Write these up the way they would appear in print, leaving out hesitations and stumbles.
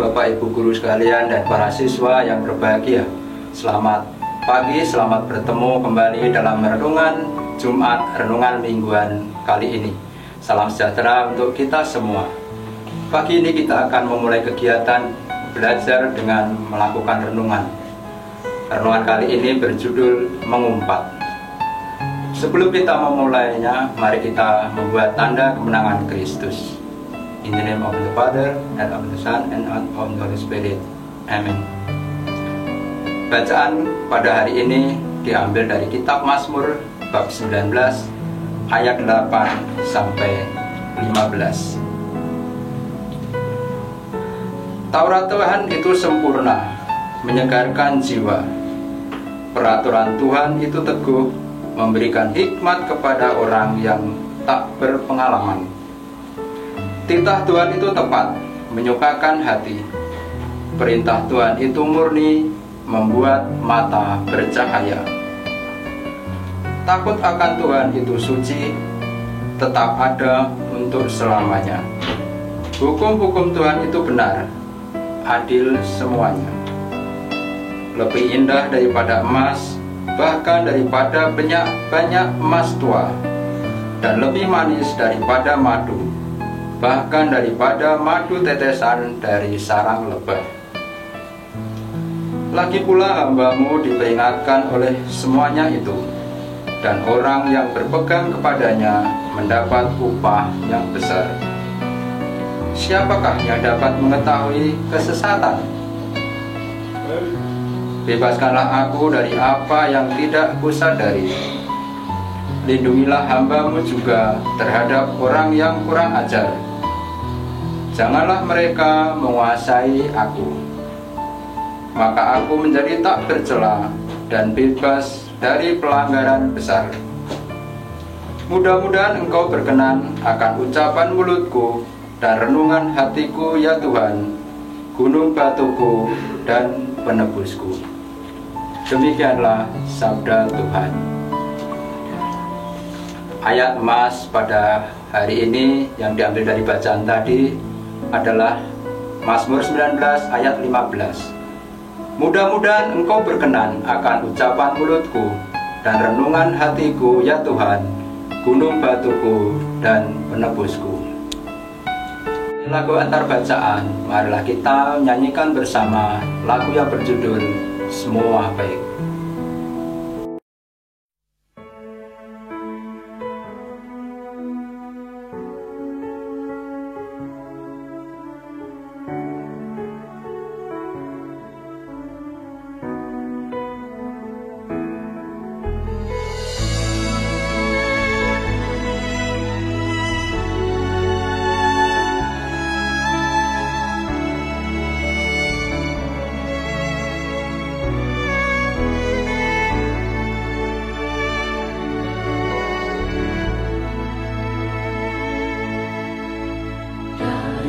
Bapak Ibu guru sekalian dan para siswa yang berbahagia. Selamat pagi, selamat bertemu kembali dalam renungan Jumat, renungan mingguan kali ini. Salam sejahtera untuk kita semua. Pagi ini kita akan memulai kegiatan belajar dengan melakukan renungan. Renungan kali ini berjudul Mengumpat. Sebelum kita memulainya, mari kita membuat tanda kemenangan Kristus. In the name of the Father, and of the Son, and of the Holy Spirit. Amin. Bacaan pada hari ini diambil dari kitab Mazmur bab 19 ayat 8 sampai 15. Taurat Tuhan itu sempurna, menyegarkan jiwa. Peraturan Tuhan itu teguh, memberikan hikmat kepada orang yang tak berpengalaman. Titah Tuhan itu tepat, menyukakan hati. Perintah Tuhan itu murni, membuat mata bercahaya. Takut akan Tuhan itu suci, tetap ada untuk selamanya. Hukum-hukum Tuhan itu benar, adil semuanya. Lebih indah daripada emas, bahkan daripada banyak emas tua, dan lebih manis daripada madu, bahkan daripada madu tetesan dari sarang lebah. Lagi pula hamba-Mu diperingatkan oleh semuanya itu, dan orang yang berpegang kepadanya mendapat upah yang besar. Siapakah yang dapat mengetahui kesesatan? Bebaskanlah aku dari apa yang tidak kusadari. Lindungilah hamba-Mu juga terhadap orang yang kurang ajar. Janganlah mereka menguasai aku, maka aku menjadi tak bercela dan bebas dari pelanggaran besar. Mudah-mudahan Engkau berkenan akan ucapan mulutku dan renungan hatiku, ya Tuhan, gunung batuku dan penebusku. Demikianlah sabda Tuhan. Ayat emas pada hari ini yang diambil dari bacaan tadi adalah Mazmur 19 ayat 15. Mudah-mudahan Engkau berkenan akan ucapan mulutku dan renungan hatiku, ya Tuhan, gunung batuku dan penebusku. Lagu antar bacaan, marilah kita nyanyikan bersama lagu yang berjudul Semua Baik.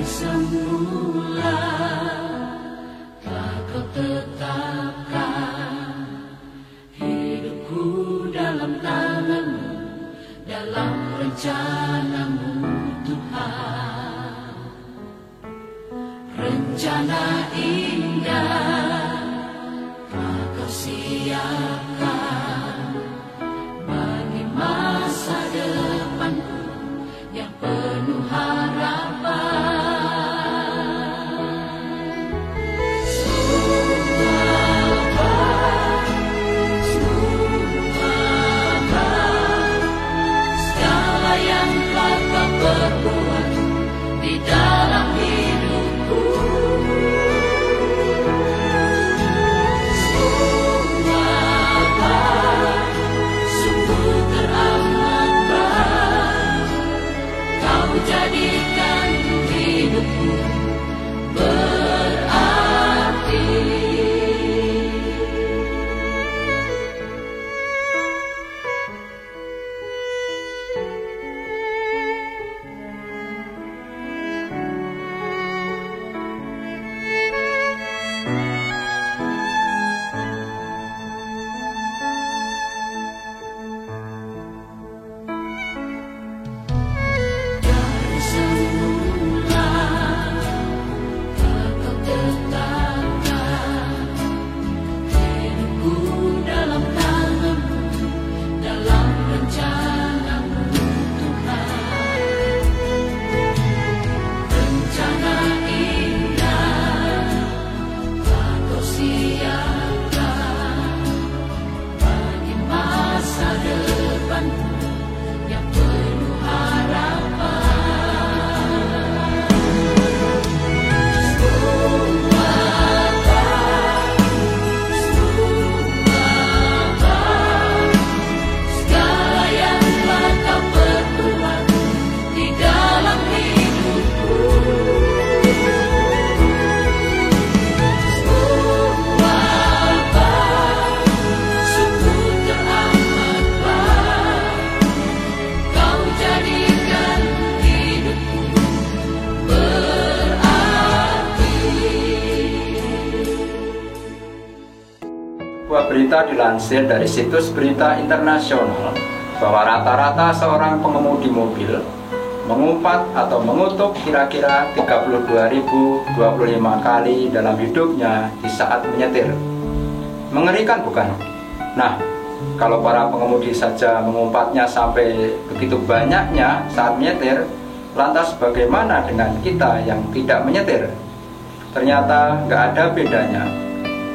Semula telah Kau tetapkan hidupku dalam tangan-Mu, dalam rencana-Mu Tuhan. Rencana indah telah Kau siapkan bagi masa depanku yang penuh harapan. Yang Sebuah berita dilansir dari situs berita internasional bahwa rata-rata seorang pengemudi mobil mengumpat atau mengutuk kira-kira 32.025 kali dalam hidupnya di saat menyetir. Mengerikan bukan? Nah, kalau para pengemudi saja mengumpatnya sampai begitu banyaknya saat menyetir, lantas bagaimana dengan kita yang tidak menyetir? Ternyata nggak ada bedanya.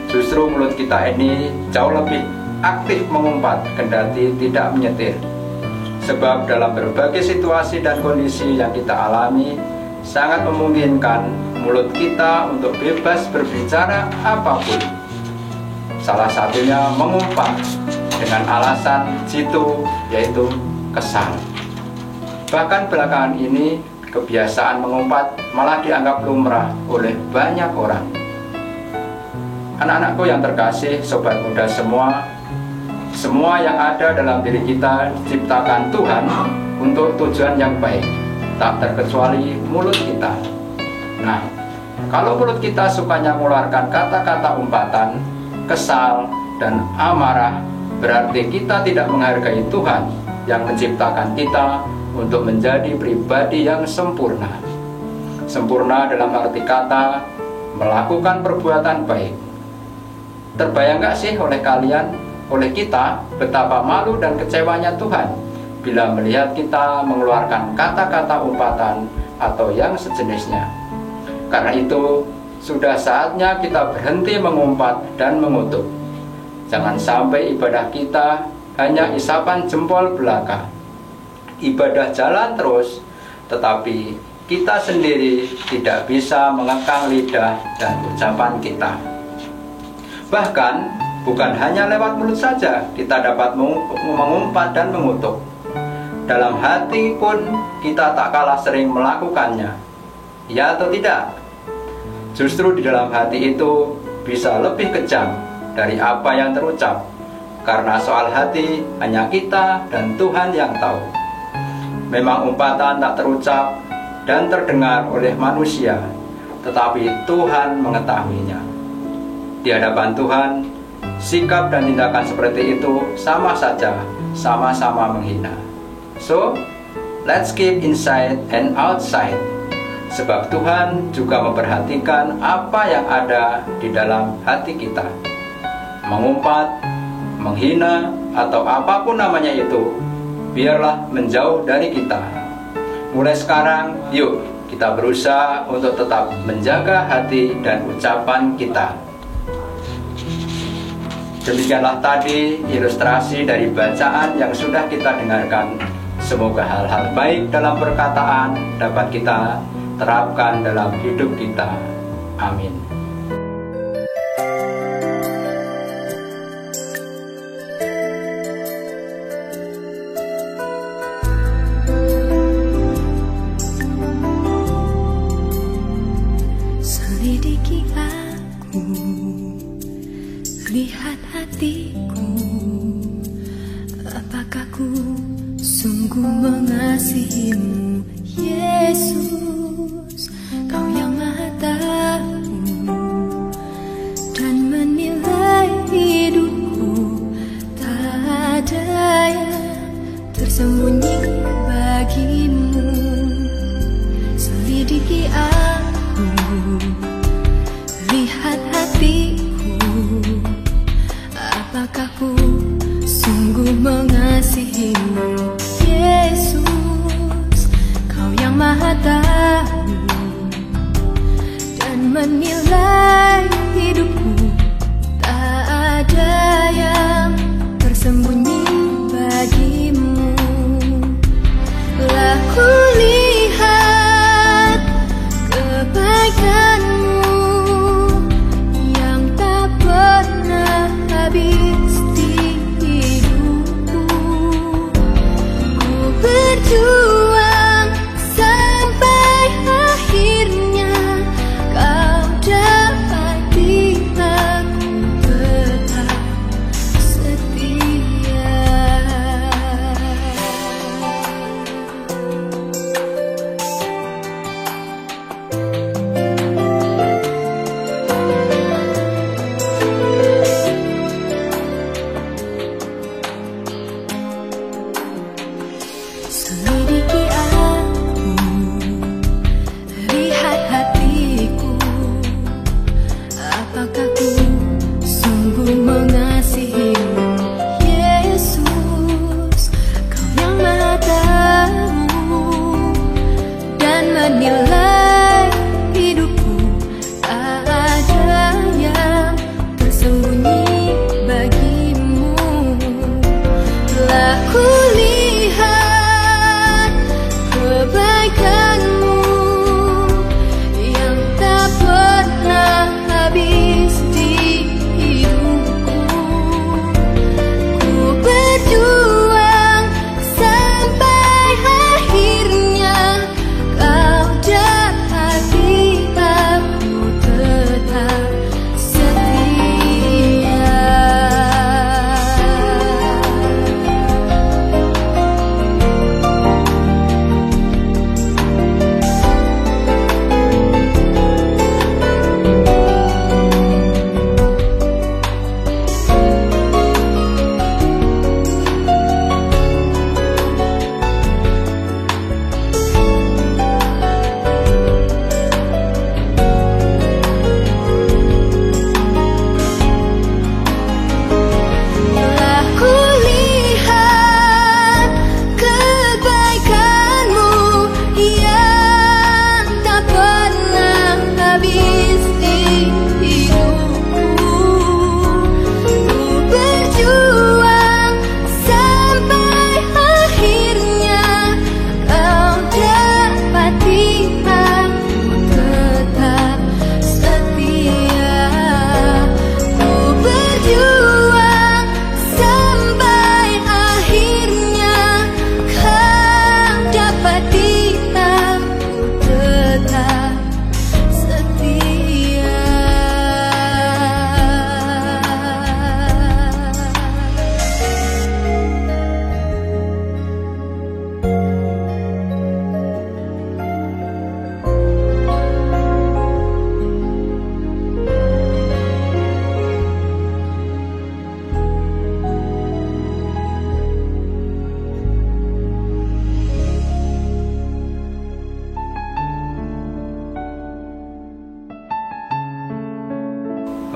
Justru mulut kita ini jauh lebih aktif mengumpat kendati tidak menyetir. Sebab dalam berbagai situasi dan kondisi yang kita alami, sangat memungkinkan mulut kita untuk bebas berbicara apapun. Salah satunya mengumpat dengan alasan jitu, yaitu kesal. Bahkan belakangan ini, kebiasaan mengumpat malah dianggap lumrah oleh banyak orang. Anak-anakku yang terkasih, sobat muda semua yang ada dalam diri kita diciptakan Tuhan untuk tujuan yang baik, tak terkecuali mulut kita. Nah, kalau mulut kita sukanya mengeluarkan kata-kata umpatan, kesal, dan amarah, berarti kita tidak menghargai Tuhan yang menciptakan kita untuk menjadi pribadi yang sempurna. Sempurna dalam arti kata melakukan perbuatan baik. Terbayang gak sih oleh kalian, oleh kita, betapa malu dan kecewanya Tuhan bila melihat kita mengeluarkan kata-kata umpatan atau yang sejenisnya. Karena itu, sudah saatnya kita berhenti mengumpat dan mengutuk. Jangan sampai ibadah kita hanya isapan jempol belaka. Ibadah jalan terus, tetapi kita sendiri tidak bisa mengekang lidah dan ucapan kita. Bahkan, bukan hanya lewat mulut saja kita dapat mengumpat dan mengutuk. Dalam hati pun kita tak kalah sering melakukannya. Ya atau tidak? Justru di dalam hati itu bisa lebih kejam dari apa yang terucap. Karena soal hati hanya kita dan Tuhan yang tahu. Memang umpatan tak terucap dan terdengar oleh manusia, tetapi Tuhan mengetahuinya. Di hadapan Tuhan, sikap dan tindakan seperti itu sama saja, sama-sama menghina. So, let's keep inside and outside. Sebab Tuhan juga memperhatikan apa yang ada di dalam hati kita. Mengumpat, menghina, atau apapun namanya itu, biarlah menjauh dari kita. Mulai sekarang, yuk kita berusaha untuk tetap menjaga hati dan ucapan kita. Demikianlah tadi ilustrasi dari bacaan yang sudah kita dengarkan. Semoga hal-hal baik dalam perkataan dapat kita terapkan dalam hidup kita. Amin. Selidiki aku, lihat hatiku, apakah ku sungguh mengasihimu, Yesus, Kau yang Maha Tahu dan menilai hidupku, tak ada yang tersembunyi bagimu. Selidiki aku, lihat hatiku, apakah ku sungguh mengasihimu, Yesus, Kau yang Maha Tahu dan menilai hidupku, tak ada yang tersembunyi bagimu. Lah ku lihat kebaikan-Mu yang tak pernah habis di hidupku. Ku berjuang sampai akhirnya Kau dapati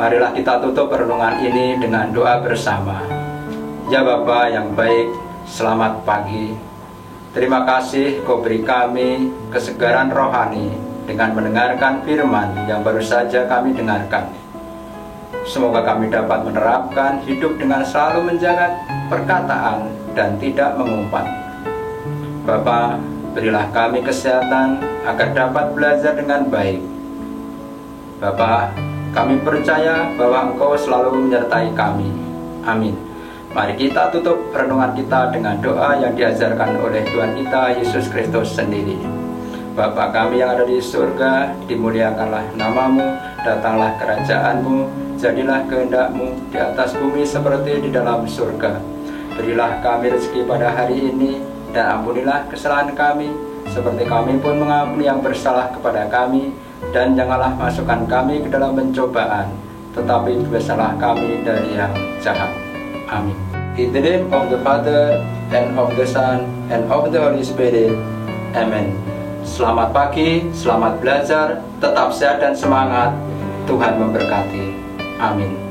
Marilah kita tutup renungan ini dengan doa bersama. Ya Bapa yang baik, selamat pagi. Terima kasih Kau beri kami kesegaran rohani dengan mendengarkan firman yang baru saja kami dengarkan. Semoga kami dapat menerapkan hidup dengan selalu menjaga perkataan dan tidak mengumpat. Bapa, berilah kami kesehatan agar dapat belajar dengan baik. Bapa, kami percaya bahwa Engkau selalu menyertai kami. Amin. Mari kita tutup renungan kita dengan doa yang diajarkan oleh Tuhan kita Yesus Kristus sendiri. Bapa kami yang ada di surga, dimuliakanlah namamu, datanglah kerajaan-Mu, jadilah kehendak-Mu di atas bumi seperti di dalam surga. Berilah kami rezeki pada hari ini, dan ampunilah kesalahan kami, seperti kami pun mengampuni yang bersalah kepada kami. Dan janganlah masukkan kami ke dalam pencobaan, tetapi bebaskanlah kami dari yang jahat. Amin. In the name of the Father, and of the Son, and of the Holy Spirit. Amen. Selamat pagi, selamat belajar, tetap sehat dan semangat. Tuhan memberkati. Amin.